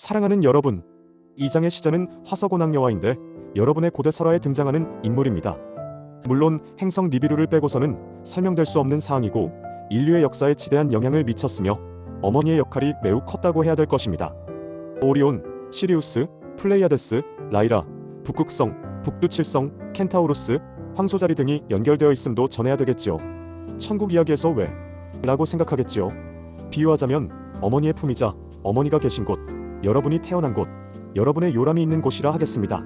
사랑하는 여러분, 이 장의 시작은 화석온학 여화인데 여러분의 고대 설화에 등장하는 인물입니다. 물론 행성 니비루를 빼고서는 설명될 수 없는 사항이고 인류의 역사에 지대한 영향을 미쳤으며 어머니의 역할이 매우 컸다고 해야 될 것입니다. 오리온, 시리우스, 플레이아데스, 라이라, 북극성, 북두칠성, 켄타우루스, 황소자리 등이 연결되어 있음도 전해야 되겠지요. 천국 이야기에서 왜? 라고 생각하겠지요. 비유하자면 어머니의 품이자 어머니가 계신 곳, 여러분이 태어난 곳, 여러분의 요람이 있는 곳이라 하겠습니다.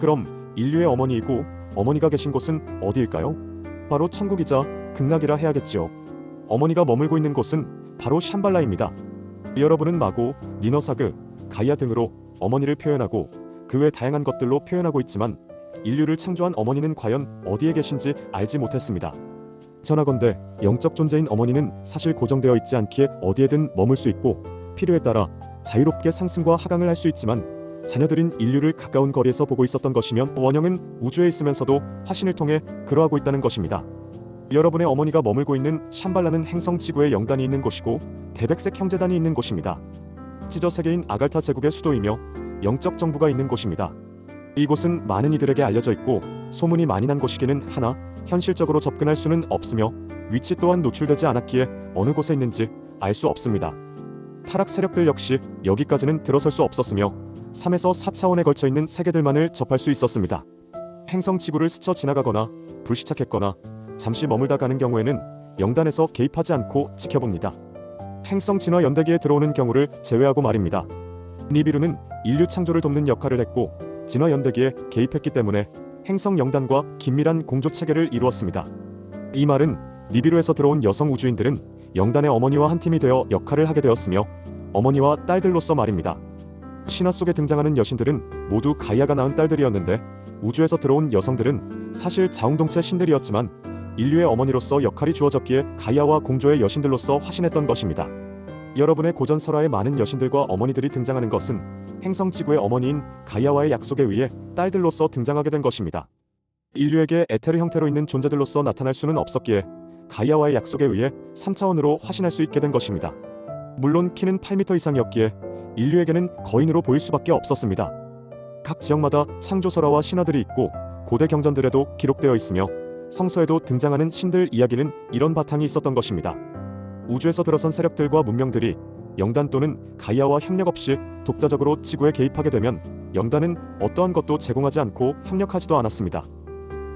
그럼 인류의 어머니이고 어머니가 계신 곳은 어디일까요? 바로 천국이자 극락이라 해야겠지요. 어머니가 머물고 있는 곳은 바로 샴발라입니다. 여러분은 마고, 니너사그, 가이아 등으로 어머니를 표현하고 그 외 다양한 것들로 표현하고 있지만 인류를 창조한 어머니는 과연 어디에 계신지 알지 못했습니다. 전하건대 영적 존재인 어머니는 사실 고정되어 있지 않기에 어디에든 머물 수 있고 필요에 따라 자유롭게 상승과 하강을 할 수 있지만 자녀들인 인류를 가까운 거리에서 보고 있었던 것이면 원형은 우주에 있으면서도 화신을 통해 그러하고 있다는 것입니다. 여러분의 어머니가 머물고 있는 샴발라는 행성 지구의 영단이 있는 곳이고 대백색 형제단이 있는 곳입니다. 지저 세계인 아갈타 제국의 수도이며 영적 정부가 있는 곳입니다. 이곳은 많은 이들에게 알려져 있고 소문이 많이 난 곳이기는 하나 현실적으로 접근할 수는 없으며 위치 또한 노출되지 않았기에 어느 곳에 있는지 알 수 없습니다. 타락 세력들 역시 여기까지는 들어설 수 없었으며 3에서 4차원에 걸쳐 있는 세계들만을 접할 수 있었습니다. 행성 지구를 스쳐 지나가거나 불시착했거나 잠시 머물다 가는 경우에는 영단에서 개입하지 않고 지켜봅니다. 행성 진화 연대기에 들어오는 경우를 제외하고 말입니다. 니비루는 인류 창조를 돕는 역할을 했고 진화 연대기에 개입했기 때문에 행성 영단과 긴밀한 공조 체계를 이루었습니다. 이 말은 니비루에서 들어온 여성 우주인들은 영단의 어머니와 한 팀이 되어 역할을 하게 되었으며 어머니와 딸들로서 말입니다. 신화 속에 등장하는 여신들은 모두 가이아가 낳은 딸들이었는데 우주에서 들어온 여성들은 사실 자웅동체 신들이었지만 인류의 어머니로서 역할이 주어졌기에 가이아와 공조의 여신들로서 화신했던 것입니다. 여러분의 고전 설화에 많은 여신들과 어머니들이 등장하는 것은 행성 지구의 어머니인 가이아와의 약속에 의해 딸들로서 등장하게 된 것입니다. 인류에게 에테르 형태로 있는 존재들로서 나타날 수는 없었기에 가이아와의 약속에 의해 3차원으로 화신할 수 있게 된 것입니다. 물론 키는 8m 이상이었기에 인류에게는 거인으로 보일 수밖에 없었습니다. 각 지역마다 창조 설화와 신화들이 있고 고대 경전들에도 기록되어 있으며 성서에도 등장하는 신들 이야기는 이런 바탕이 있었던 것입니다. 우주에서 들어선 세력들과 문명들이 영단 또는 가이아와 협력 없이 독자적으로 지구에 개입하게 되면 영단은 어떠한 것도 제공하지 않고 협력하지도 않았습니다.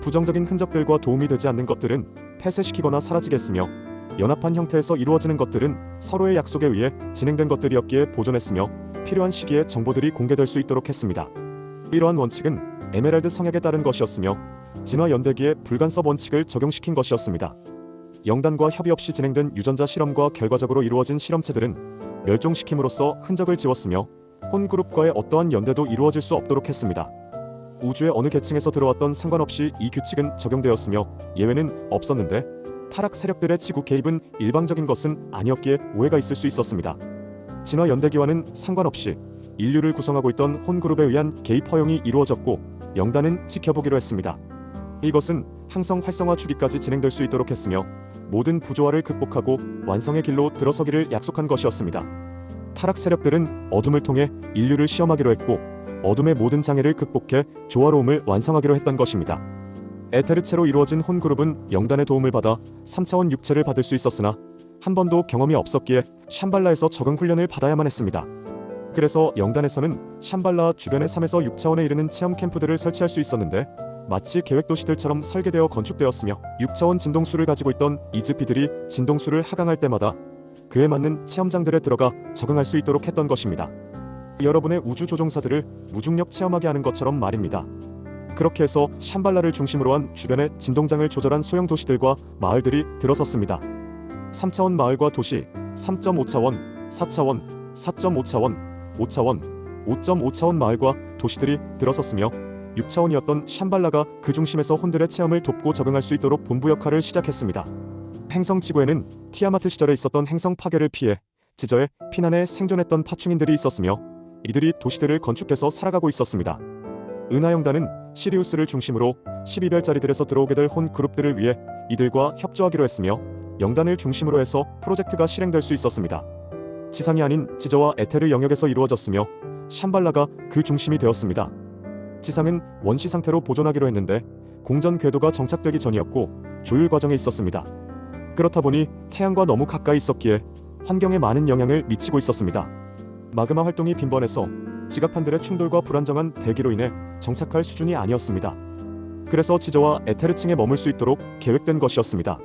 부정적인 흔적들과 도움이 되지 않는 것들은 폐쇄시키거나 사라지겠으며 연합한 형태에서 이루어지는 것들은 서로의 약속에 의해 진행된 것들이었기에 보존했으며 필요한 시기에 정보들이 공개될 수 있도록 했습니다. 이러한 원칙은 에메랄드 성약에 따른 것이었으며 진화 연대기에 불간섭 원칙을 적용시킨 것이었습니다. 영단과 협의 없이 진행된 유전자 실험과 결과적으로 이루어진 실험체들은 멸종시킴으로써 흔적을 지웠으며 혼 그룹과의 어떠한 연대도 이루어질 수 없도록 했습니다. 우주의 어느 계층에서 들어왔던 상관없이 이 규칙은 적용되었으며 예외는 없었는데 타락 세력들의 지구 개입은 일방적인 것은 아니었기에 오해가 있을 수 있었습니다. 진화 연대기와는 상관없이 인류를 구성하고 있던 혼 그룹에 의한 개입 허용이 이루어졌고 영단은 지켜보기로 했습니다. 이것은 항성 활성화 주기까지 진행될 수 있도록 했으며 모든 부조화를 극복하고 완성의 길로 들어서기를 약속한 것이었습니다. 타락 세력들은 어둠을 통해 인류를 시험하기로 했고 어둠의 모든 장애를 극복해 조화로움을 완성하기로 했던 것입니다. 에테르체로 이루어진 혼 그룹은 영단의 도움을 받아 3차원 육체를 받을 수 있었으나 한 번도 경험이 없었기에 샴발라에서 적응 훈련을 받아야만 했습니다. 그래서 영단에서는 샴발라 주변의 3에서 6차원에 이르는 체험 캠프들을 설치할 수 있었는데 마치 계획도시들처럼 설계되어 건축되었으며 6차원 진동수를 가지고 있던 이즈피들이 진동수를 하강할 때마다 그에 맞는 체험장들에 들어가 적응할 수 있도록 했던 것입니다. 여러분의 우주 조종사들을 무중력 체험하게 하는 것처럼 말입니다. 그렇게 해서 샴발라를 중심으로 한 주변의 진동장을 조절한 소형 도시들과 마을들이 들어섰습니다. 3차원 마을과 도시, 3.5차원, 4차원, 4.5차원, 5차원, 5.5차원 마을과 도시들이 들어섰으며 6차원이었던 샴발라가 그 중심에서 혼들의 체험을 돕고 적응할 수 있도록 본부 역할을 시작했습니다. 행성 지구에는 티아마트 시절에 있었던 행성 파괴를 피해 지저에 피난해 생존했던 파충인들이 있었으며 이들이 도시들을 건축해서 살아가고 있었습니다. 은하영단은 시리우스를 중심으로 12별자리들에서 들어오게 될 혼 그룹들을 위해 이들과 협조하기로 했으며 영단을 중심으로 해서 프로젝트가 실행될 수 있었습니다. 지상이 아닌 지저와 에테르 영역에서 이루어졌으며 샴발라가 그 중심이 되었습니다. 지상은 원시 상태로 보존하기로 했는데 공전 궤도가 정착되기 전이었고 조율 과정에 있었습니다. 그렇다 보니 태양과 너무 가까이 있었기에 환경에 많은 영향을 미치고 있었습니다. 마그마 활동이 빈번해서 지각판들의 충돌과 불안정한 대기로 인해 정착할 수준이 아니었습니다. 그래서 지저와 에테르층에 머물 수 있도록 계획된 것이었습니다.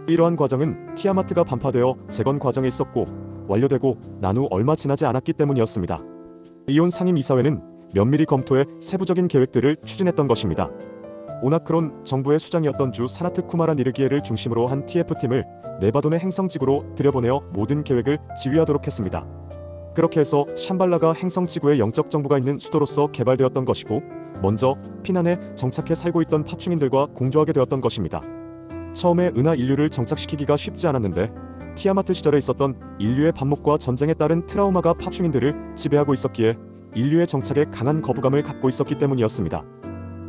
이러한 과정은 티아마트가 반파되어 재건 과정에 있었고 완료되고 난 후 얼마 지나지 않았기 때문이었습니다. 이온 상임이사회는 면밀히 검토해 세부적인 계획들을 추진했던 것입니다. 오나크론 정부의 수장이었던 주 사나트 쿠마라 니르기에를 중심으로 한 TF팀을 네바돈의 행성지구로 들여보내어 모든 계획을 지휘하도록 했습니다. 그렇게 해서 샴발라가 행성지구의 영적 정부가 있는 수도로서 개발되었던 것이고 먼저 피난에 정착해 살고 있던 파충인들과 공조하게 되었던 것입니다. 처음에 은하 인류를 정착시키기가 쉽지 않았는데 티아마트 시절에 있었던 인류의 반목과 전쟁에 따른 트라우마가 파충인들을 지배하고 있었기에 인류의 정착에 강한 거부감을 갖고 있었기 때문이었습니다.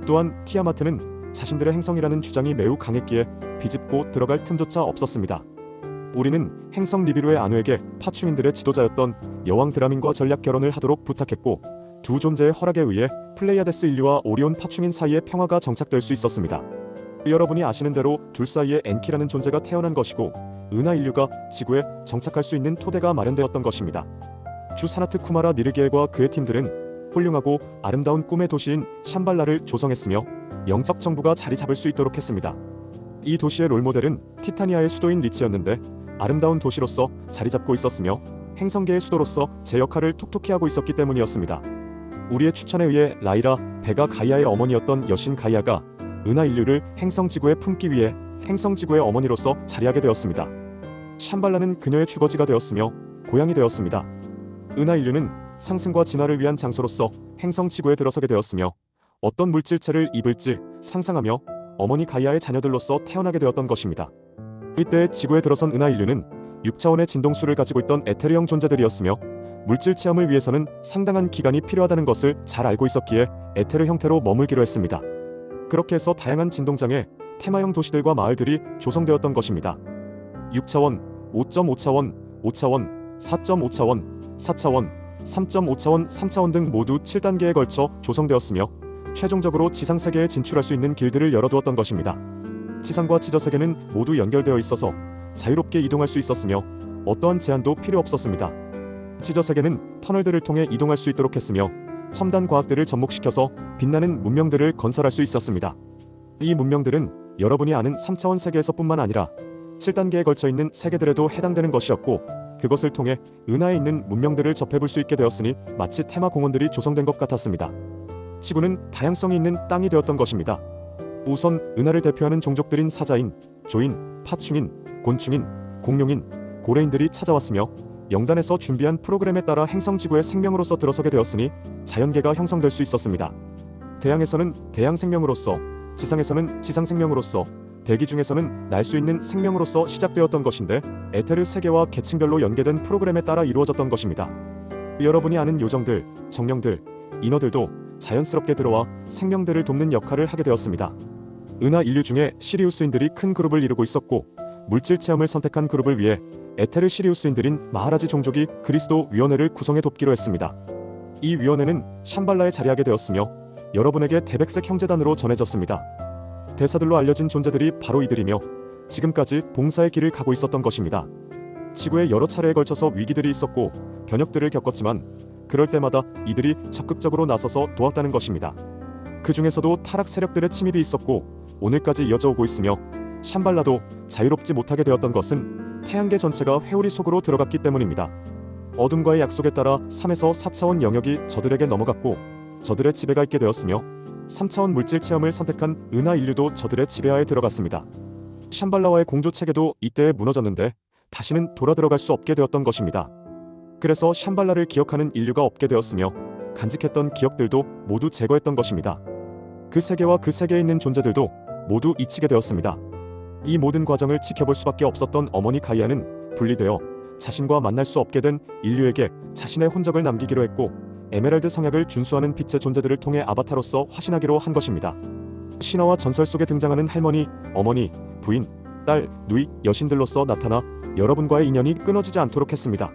또한 티아마트는 자신들의 행성이라는 주장이 매우 강했기에 비집고 들어갈 틈조차 없었습니다. 우리는 행성 니비루의 아누에게 파충인들의 지도자였던 여왕 드라민과 전략 결혼을 하도록 부탁했고 두 존재의 허락에 의해 플레이아데스 인류와 오리온 파충인 사이에 평화가 정착될 수 있었습니다. 여러분이 아시는 대로 둘 사이에 엔키라는 존재가 태어난 것이고 은하 인류가 지구에 정착할 수 있는 토대가 마련되었던 것입니다. 주 사나트 쿠마라 니르기엘과 그의 팀들은 훌륭하고 아름다운 꿈의 도시인 샴발라를 조성했으며 영적 정부가 자리 잡을 수 있도록 했습니다. 이 도시의 롤모델은 티타니아의 수도인 리치였는데 아름다운 도시로서 자리 잡고 있었으며 행성계의 수도로서 제 역할을 톡톡히 하고 있었기 때문이었습니다. 우리의 추천에 의해 라이라, 베가 가이아의 어머니였던 여신 가이아가 은하 인류를 행성지구에 품기 위해 행성지구의 어머니로서 자리하게 되었습니다. 샴발라는 그녀의 주거지가 되었으며 고향이 되었습니다. 은하 인류는 상승과 진화를 위한 장소로서 행성지구에 들어서게 되었으며 어떤 물질체를 입을지 상상하며 어머니 가이아의 자녀들로서 태어나게 되었던 것입니다. 이때 지구에 들어선 은하 인류는 6차원의 진동수를 가지고 있던 에테르형 존재들이었으며 물질 체험을 위해서는 상당한 기간이 필요하다는 것을 잘 알고 있었기에 에테르 형태로 머물기로 했습니다. 그렇게 해서 다양한 진동장에 테마형 도시들과 마을들이 조성되었던 것입니다. 6차원, 5.5차원, 5차원, 4.5차원, 4차원, 3.5차원, 3차원 등 모두 7단계에 걸쳐 조성되었으며 최종적으로 지상세계에 진출할 수 있는 길들을 열어두었던 것입니다. 지상과 지저세계는 모두 연결되어 있어서 자유롭게 이동할 수 있었으며 어떠한 제한도 필요 없었습니다. 지저세계는 터널들을 통해 이동할 수 있도록 했으며 첨단 과학들을 접목시켜서 빛나는 문명들을 건설할 수 있었습니다. 이 문명들은 여러분이 아는 3차원 세계에서뿐만 아니라 7단계에 걸쳐 있는 세계들에도 해당되는 것이었고 그것을 통해 은하에 있는 문명들을 접해볼 수 있게 되었으니 마치 테마 공원들이 조성된 것 같았습니다. 지구는 다양성이 있는 땅이 되었던 것입니다. 우선 은하를 대표하는 종족들인 사자인, 조인, 파충인, 곤충인, 공룡인, 고래인들이 찾아왔으며 영단에서 준비한 프로그램에 따라 행성지구에 생명으로서 들어서게 되었으니 자연계가 형성될 수 있었습니다. 대양에서는 대양 생명으로서, 지상에서는 지상 생명으로서, 대기 중에서는 날 수 있는 생명으로서 시작되었던 것인데 에테르 세계와 계층별로 연계된 프로그램에 따라 이루어졌던 것입니다. 여러분이 아는 요정들, 정령들, 인어들도 자연스럽게 들어와 생명들을 돕는 역할을 하게 되었습니다. 은하 인류 중에 시리우스인들이 큰 그룹을 이루고 있었고 물질 체험을 선택한 그룹을 위해 에테르 시리우스인들인 마하라지 종족이 그리스도 위원회를 구성해 돕기로 했습니다. 이 위원회는 샴발라에 자리하게 되었으며 여러분에게 대백색 형제단으로 전해졌습니다. 대사들로 알려진 존재들이 바로 이들이며 지금까지 봉사의 길을 가고 있었던 것입니다. 지구에 여러 차례에 걸쳐서 위기들이 있었고 변혁들을 겪었지만 그럴 때마다 이들이 적극적으로 나서서 도왔다는 것입니다. 그 중에서도 타락 세력들의 침입이 있었고 오늘까지 이어져 오고 있으며 샴발라도 자유롭지 못하게 되었던 것은 태양계 전체가 회오리 속으로 들어갔기 때문입니다. 어둠과의 약속에 따라 3에서 4차원 영역이 저들에게 넘어갔고 저들의 지배가 있게 되었으며 3차원 물질 체험을 선택한 은하 인류도 저들의 지배하에 들어갔습니다. 샴발라와의 공조 체계도 이때에 무너졌는데 다시는 돌아 들어갈 수 없게 되었던 것입니다. 그래서 샴발라를 기억하는 인류가 없게 되었으며 간직했던 기억들도 모두 제거했던 것입니다. 그 세계와 그 세계에 있는 존재들도 모두 잊히게 되었습니다. 이 모든 과정을 지켜볼 수밖에 없었던 어머니 가이아는 분리되어 자신과 만날 수 없게 된 인류에게 자신의 혼적을 남기기로 했고 에메랄드 성약을 준수하는 빛의 존재들을 통해 아바타로서 화신하기로 한 것입니다. 신화와 전설 속에 등장하는 할머니, 어머니, 부인, 딸, 누이, 여신들로서 나타나 여러분과의 인연이 끊어지지 않도록 했습니다.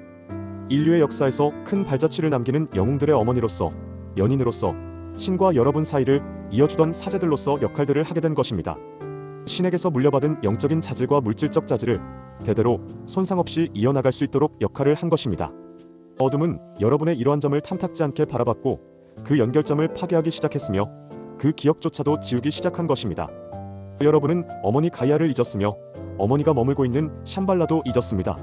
인류의 역사에서 큰 발자취를 남기는 영웅들의 어머니로서, 연인으로서, 신과 여러분 사이를 이어주던 사제들로서 역할들을 하게 된 것입니다. 신에게서 물려받은 영적인 자질과 물질적 자질을 대대로 손상 없이 이어나갈 수 있도록 역할을 한 것입니다. 어둠은 여러분의 이러한 점을 탐탁지 않게 바라봤고 그 연결점을 파괴하기 시작했으며 그 기억조차도 지우기 시작한 것입니다. 여러분은 어머니 가이아를 잊었으며 어머니가 머물고 있는 샴발라도 잊었습니다.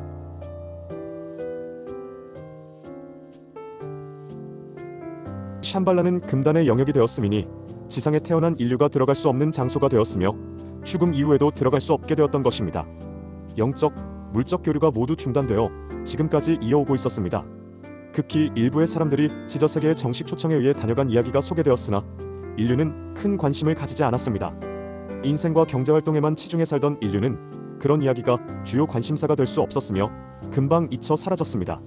샴발라는 금단의 영역이 되었음이니 지상에 태어난 인류가 들어갈 수 없는 장소가 되었으며 죽음 이후에도 들어갈 수 없게 되었던 것입니다. 영적, 물적 교류가 모두 중단되어 지금까지 이어오고 있었습니다. 극히 일부의 사람들이 지저세계의 정식 초청에 의해 다녀간 이야기가 소개되었으나 인류는 큰 관심을 가지지 않았습니다. 인생과 경제활동에만 치중해 살던 인류는 그런 이야기가 주요 관심사가 될 수 없었으며 금방 잊혀 사라졌습니다.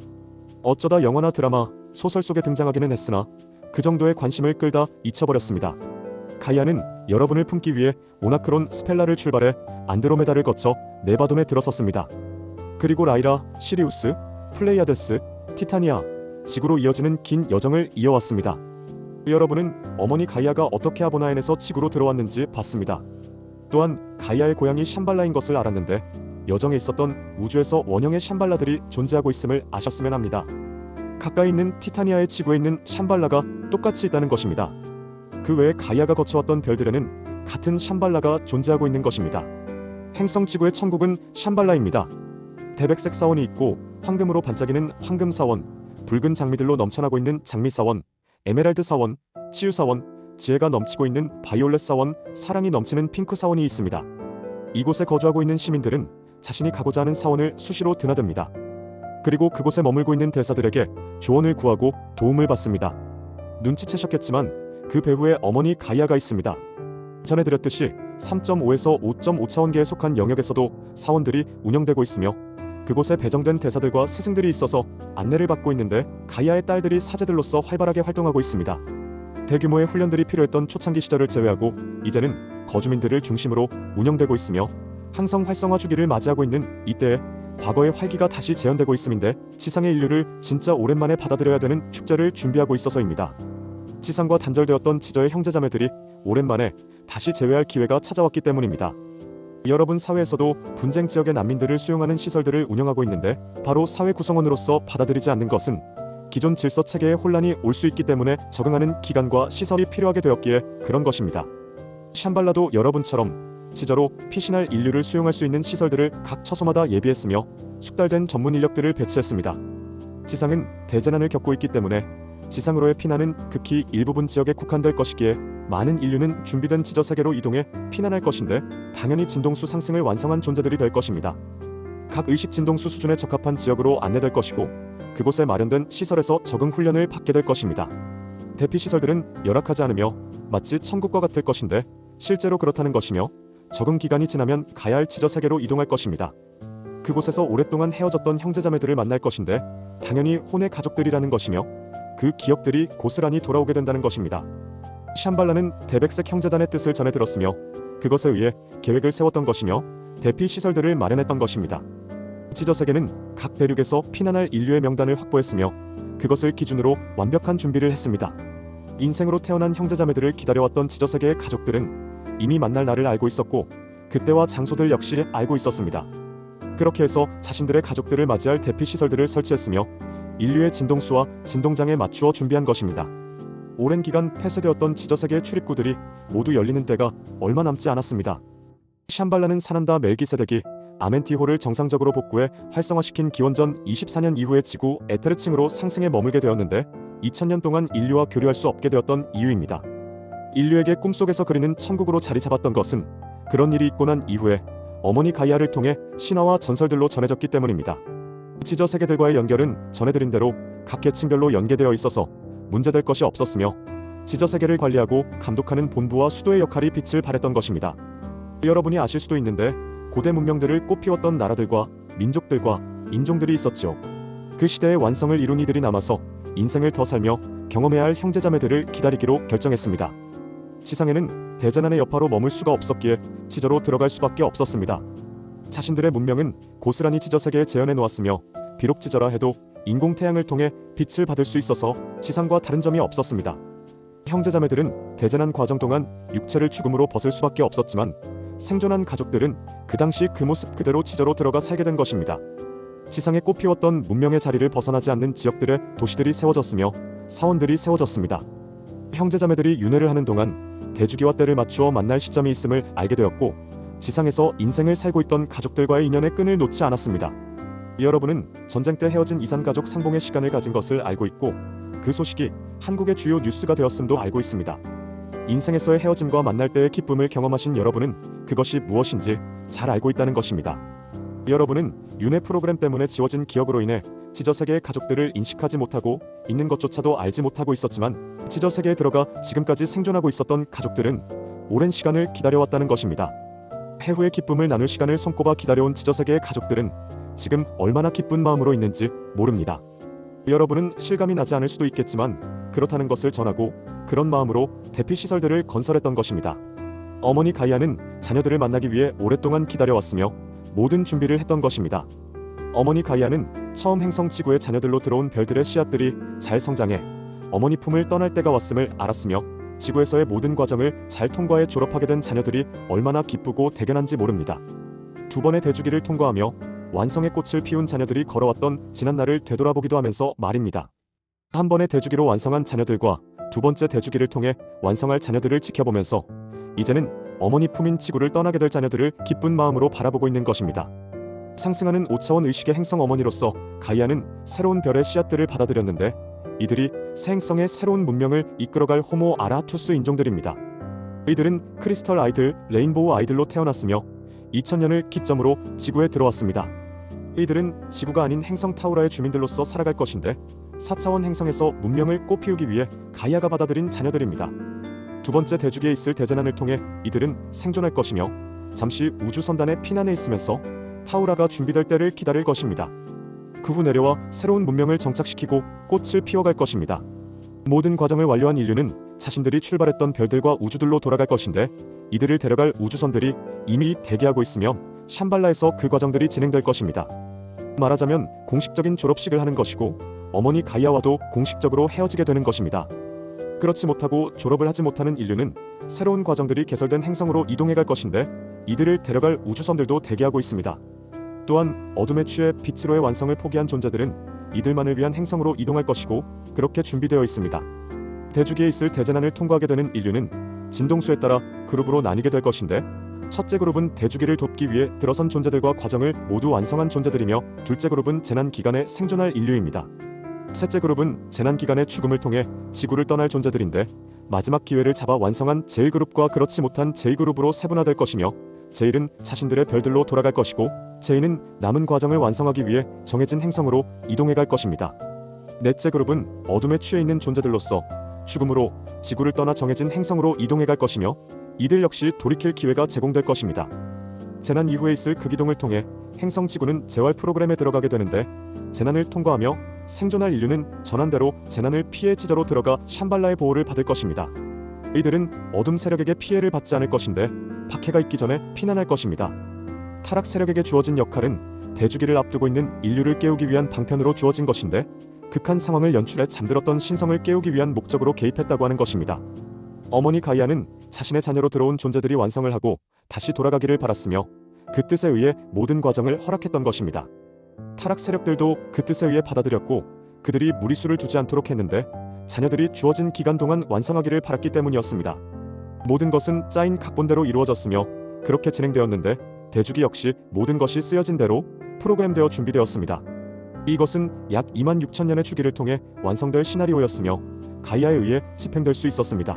어쩌다 영화나 드라마, 소설 속에 등장하기는 했으나 그 정도의 관심을 끌다 잊혀버렸습니다. 가이아는 여러분을 품기 위해 오나크론 스펠라를 출발해 안드로메다를 거쳐 네바돈에 들어섰습니다. 그리고 라이라, 시리우스, 플레이아데스, 티타니아, 지구로 이어지는 긴 여정을 이어왔습니다. 여러분은 어머니 가이아가 어떻게 아보나엔에서 지구로 들어왔는지 봤습니다. 또한 가이아의 고향이 샴발라인 것을 알았는데 여정에 있었던 우주에서 원형의 샴발라들이 존재하고 있음을 아셨으면 합니다. 가까이 있는 티타니아의 지구에 있는 샴발라가 똑같이 있다는 것입니다. 그 외에 가이아가 거쳐왔던 별들에는 같은 샴발라가 존재하고 있는 것입니다. 행성 지구의 천국은 샴발라입니다. 대백색 사원이 있고 황금으로 반짝이는 황금 사원, 붉은 장미들로 넘쳐나고 있는 장미 사원, 에메랄드 사원, 치유 사원, 지혜가 넘치고 있는 바이올렛 사원, 사랑이 넘치는 핑크 사원이 있습니다. 이곳에 거주하고 있는 시민들은 자신이 가고자 하는 사원을 수시로 드나듭니다. 그리고 그곳에 머물고 있는 대사들에게 조언을 구하고 도움을 받습니다. 눈치채셨겠지만 그 배후에 어머니 가이아가 있습니다. 전에 드렸듯이 3.5에서 5.5 차원계에 속한 영역에서도 사원들이 운영되고 있으며 그곳에 배정된 대사들과 스승들이 있어서 안내를 받고 있는데 가이아의 딸들이 사제들로서 활발하게 활동하고 있습니다. 대규모의 훈련들이 필요했던 초창기 시절을 제외하고 이제는 거주민들을 중심으로 운영되고 있으며 항성 활성화 주기를 맞이하고 있는 이때에 과거의 활기가 다시 재현되고 있음인데 지상의 인류를 진짜 오랜만에 받아들여야 되는 축제를 준비하고 있어서입니다. 지상과 단절되었던 지저의 형제자매들이 오랜만에 다시 재회할 기회가 찾아왔기 때문입니다. 여러분 사회에서도 분쟁 지역의 난민들을 수용하는 시설들을 운영하고 있는데 바로 사회 구성원으로서 받아들이지 않는 것은 기존 질서 체계에 혼란이 올 수 있기 때문에 적응하는 기간과 시설이 필요하게 되었기에 그런 것입니다. 샴발라도 여러분처럼 지저로 피신할 인류를 수용할 수 있는 시설들을 각 처소마다 예비했으며 숙달된 전문 인력들을 배치했습니다. 지상은 대재난을 겪고 있기 때문에 지상으로의 피난은 극히 일부분 지역에 국한될 것이기에 많은 인류는 준비된 지저세계로 이동해 피난할 것인데 당연히 진동수 상승을 완성한 존재들이 될 것입니다. 각 의식 진동수 수준에 적합한 지역으로 안내될 것이고 그곳에 마련된 시설에서 적응 훈련을 받게 될 것입니다. 대피 시설들은 열악하지 않으며 마치 천국과 같을 것인데 실제로 그렇다는 것이며 적응 기간이 지나면 가야 할 지저세계로 이동할 것입니다. 그곳에서 오랫동안 헤어졌던 형제자매들을 만날 것인데 당연히 혼의 가족들이라는 것이며 그 기억들이 고스란히 돌아오게 된다는 것입니다. 샴발라는 대백색 형제단의 뜻을 전해 들었으며 그것에 의해 계획을 세웠던 것이며 대피 시설들을 마련했던 것입니다. 지저세계는 각 대륙에서 피난할 인류의 명단을 확보했으며 그것을 기준으로 완벽한 준비를 했습니다. 인생으로 태어난 형제자매들을 기다려왔던 지저세계의 가족들은 이미 만날 날을 알고 있었고 그때와 장소들 역시 알고 있었습니다. 그렇게 해서 자신들의 가족들을 맞이할 대피 시설들을 설치했으며 인류의 진동수와 진동장에 맞추어 준비한 것입니다. 오랜 기간 폐쇄되었던 지저세계의 출입구들이 모두 열리는 때가 얼마 남지 않았습니다. 샴발라는 사난다 멜기세덱이 아멘티호를 정상적으로 복구해 활성화시킨 기원전 24년 이후의 지구 에테르층으로 상승해 머물게 되었는데 2000년 동안 인류와 교류할 수 없게 되었던 이유입니다. 인류에게 꿈속에서 그리는 천국으로 자리 잡았던 것은 그런 일이 있고 난 이후에 어머니 가이아를 통해 신화와 전설들로 전해졌기 때문입니다. 지저 세계들과의 연결은 전해드린 대로 각 계층별로 연계되어 있어서 문제될 것이 없었으며 지저 세계를 관리하고 감독하는 본부와 수도의 역할이 빛을 발했던 것입니다. 여러분이 아실 수도 있는데 고대 문명들을 꽃피웠던 나라들과 민족들과 인종들이 있었죠. 그 시대의 완성을 이룬 이들이 남아서 인생을 더 살며 경험해야 할 형제자매들을 기다리기로 결정했습니다. 지상에는 대재난의 여파로 머물 수가 없었기에 지저로 들어갈 수밖에 없었습니다. 자신들의 문명은 고스란히 지저 세계에 재현해 놓았으며 비록 지저라 해도 인공 태양을 통해 빛을 받을 수 있어서 지상과 다른 점이 없었습니다. 형제자매들은 대재난 과정 동안 육체를 죽음으로 벗을 수밖에 없었지만 생존한 가족들은 그 당시 그 모습 그대로 지저로 들어가 살게 된 것입니다. 지상에 꽃피웠던 문명의 자리를 벗어나지 않는 지역들의 도시들이 세워졌으며 사원들이 세워졌습니다. 형제자매들이 윤회를 하는 동안 대주기와 때를 맞추어 만날 시점이 있음을 알게 되었고 지상에서 인생을 살고 있던 가족들과의 인연의 끈을 놓지 않았습니다. 여러분은 전쟁 때 헤어진 이산가족 상봉의 시간을 가진 것을 알고 있고 그 소식이 한국의 주요 뉴스가 되었음도 알고 있습니다. 인생에서의 헤어짐과 만날 때의 기쁨을 경험하신 여러분은 그것이 무엇인지 잘 알고 있다는 것입니다. 여러분은 윤회 프로그램 때문에 지워진 기억으로 인해 지저세계의 가족들을 인식하지 못하고 있는 것조차도 알지 못하고 있었지만 지저세계에 들어가 지금까지 생존하고 있었던 가족들은 오랜 시간을 기다려왔다는 것입니다. 해후의 기쁨을 나눌 시간을 손꼽아 기다려온 지저세계의 가족들은 지금 얼마나 기쁜 마음으로 있는지 모릅니다. 여러분은 실감이 나지 않을 수도 있겠지만 그렇다는 것을 전하고 그런 마음으로 대피시설들을 건설했던 것입니다. 어머니 가이아는 자녀들을 만나기 위해 오랫동안 기다려왔으며 모든 준비를 했던 것입니다. 어머니 가이아는 처음 행성 지구의 자녀들로 들어온 별들의 씨앗들이 잘 성장해 어머니 품을 떠날 때가 왔음을 알았으며 지구에서의 모든 과정을 잘 통과해 졸업하게 된 자녀들이 얼마나 기쁘고 대견한지 모릅니다. 두 번의 대주기를 통과하며 완성의 꽃을 피운 자녀들이 걸어왔던 지난 날을 되돌아보기도 하면서 말입니다. 한 번의 대주기로 완성한 자녀들과 두 번째 대주기를 통해 완성할 자녀들을 지켜보면서 이제는 어머니 품인 지구를 떠나게 될 자녀들을 기쁜 마음으로 바라보고 있는 것입니다. 상승하는 5차원 의식의 행성 어머니로서 가이아는 새로운 별의 씨앗들을 받아들였는데 이들이 새 행성의 새로운 문명을 이끌어갈 호모 아라투스 인종들입니다. 이들은 크리스털 아이들, 레인보우 아이들로 태어났으며 2000년을 기점으로 지구에 들어왔습니다. 이들은 지구가 아닌 행성 타우라의 주민들로서 살아갈 것인데 4차원 행성에서 문명을 꽃피우기 위해 가이아가 받아들인 자녀들입니다. 두 번째 대주기에 있을 대재난을 통해 이들은 생존할 것이며 잠시 우주선단의 피난에 있으면서 타우라가 준비될 때를 기다릴 것입니다. 그 후 내려와 새로운 문명을 정착시키고 꽃을 피워갈 것입니다. 모든 과정을 완료한 인류는 자신들이 출발했던 별들과 우주들로 돌아갈 것인데 이들을 데려갈 우주선들이 이미 대기하고 있으며 샴발라에서 그 과정들이 진행될 것입니다. 말하자면 공식적인 졸업식을 하는 것이고 어머니 가이아와도 공식적으로 헤어지게 되는 것입니다. 그렇지 못하고 졸업을 하지 못하는 인류는 새로운 과정들이 개설된 행성으로 이동해갈 것인데 이들을 데려갈 우주선들도 대기하고 있습니다. 또한 어둠에 취해 빛으로의 완성을 포기한 존재들은 이들만을 위한 행성으로 이동할 것이고 그렇게 준비되어 있습니다. 대주기에 있을 대재난을 통과하게 되는 인류는 진동수에 따라 그룹으로 나뉘게 될 것인데 첫째 그룹은 대주기를 돕기 위해 들어선 존재들과 과정을 모두 완성한 존재들이며 둘째 그룹은 재난 기간에 생존할 인류입니다. 셋째 그룹은 재난 기간의 죽음을 통해 지구를 떠날 존재들인데 마지막 기회를 잡아 완성한 제1그룹과 그렇지 못한 제2그룹으로 세분화될 것이며 제1은 자신들의 별들로 돌아갈 것이고 제2는 남은 과정을 완성하기 위해 정해진 행성으로 이동해갈 것입니다. 넷째 그룹은 어둠에 취해 있는 존재들로서 죽음으로 지구를 떠나 정해진 행성으로 이동해갈 것이며 이들 역시 돌이킬 기회가 제공될 것입니다. 재난 이후에 있을 그 기동을 통해 행성 지구는 재활 프로그램에 들어가게 되는데 재난을 통과하며 생존할 인류는 전한대로 재난을 피해 지저로 들어가 샴발라의 보호를 받을 것입니다. 이들은 어둠 세력에게 피해를 받지 않을 것인데 박해가 있기 전에 피난할 것입니다. 타락 세력에게 주어진 역할은 대주기를 앞두고 있는 인류를 깨우기 위한 방편으로 주어진 것인데 극한 상황을 연출해 잠들었던 신성을 깨우기 위한 목적으로 개입했다고 하는 것입니다. 어머니 가이아는 자신의 자녀로 들어온 존재들이 완성을 하고 다시 돌아가기를 바랐으며 그 뜻에 의해 모든 과정을 허락했던 것입니다. 타락 세력들도 그 뜻에 의해 받아들였고 그들이 무리수를 두지 않도록 했는데 자녀들이 주어진 기간 동안 완성하기를 바랐기 때문이었습니다. 모든 것은 짜인 각본대로 이루어졌으며 그렇게 진행되었는데 대주기 역시 모든 것이 쓰여진 대로 프로그램되어 준비되었습니다. 이것은 약 26,000년의 주기를 통해 완성될 시나리오였으며 가이아에 의해 집행될 수 있었습니다.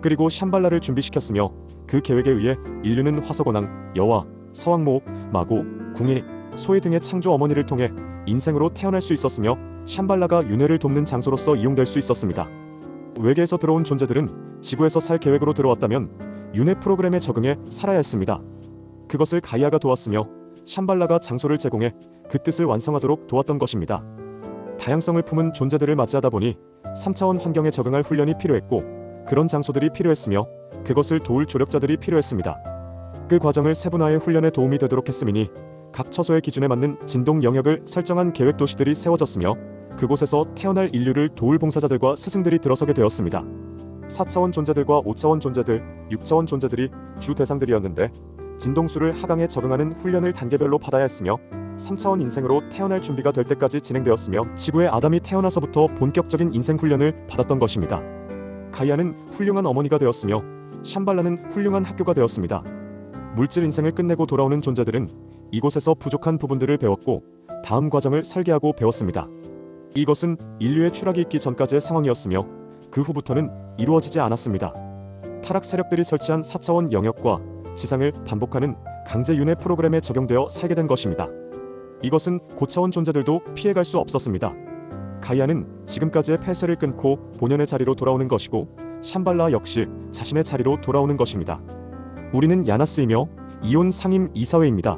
그리고 샴발라를 준비시켰으며 그 계획에 의해 인류는 화석원왕, 여와, 서왕모, 마고, 궁예, 소해 등의 창조 어머니를 통해 인생으로 태어날 수 있었으며 샴발라가 윤회를 돕는 장소로서 이용될 수 있었습니다. 외계에서 들어온 존재들은 지구에서 살 계획으로 들어왔다면 윤회 프로그램에 적응해 살아야 했습니다. 그것을 가이아가 도왔으며 샴발라가 장소를 제공해 그 뜻을 완성하도록 도왔던 것입니다. 다양성을 품은 존재들을 맞이하다 보니 3차원 환경에 적응할 훈련이 필요했고 그런 장소들이 필요했으며 그것을 도울 조력자들이 필요했습니다. 그 과정을 세분화의 훈련에 도움이 되도록 했음이니 각 처소의 기준에 맞는 진동 영역을 설정한 계획 도시들이 세워졌으며 그곳에서 태어날 인류를 도울 봉사자들과 스승들이 들어서게 되었습니다. 4차원 존재들과 5차원 존재들, 6차원 존재들이 주 대상들이었는데 진동수를 하강에 적응하는 훈련을 단계별로 받아야 했으며 3차원 인생으로 태어날 준비가 될 때까지 진행되었으며 지구의 아담이 태어나서부터 본격적인 인생 훈련을 받았던 것입니다. 가이아는 훌륭한 어머니가 되었으며 샴발라는 훌륭한 학교가 되었습니다. 물질 인생을 끝내고 돌아오는 존재들은 이곳에서 부족한 부분들을 배웠고 다음 과정을 설계하고 배웠습니다. 이것은 인류의 추락이 있기 전까지의 상황이었으며 그 후부터는 이루어지지 않았습니다. 타락 세력들이 설치한 4차원 영역과 지상을 반복하는 강제 윤회 프로그램에 적용되어 살게 된 것입니다. 이것은 고차원 존재들도 피해갈 수 없었습니다. 가이아는 지금까지의 폐쇄를 끊고 본연의 자리로 돌아오는 것이고 샴발라 역시 자신의 자리로 돌아오는 것입니다. 우리는 야나스이며 이온 상임 이사회입니다.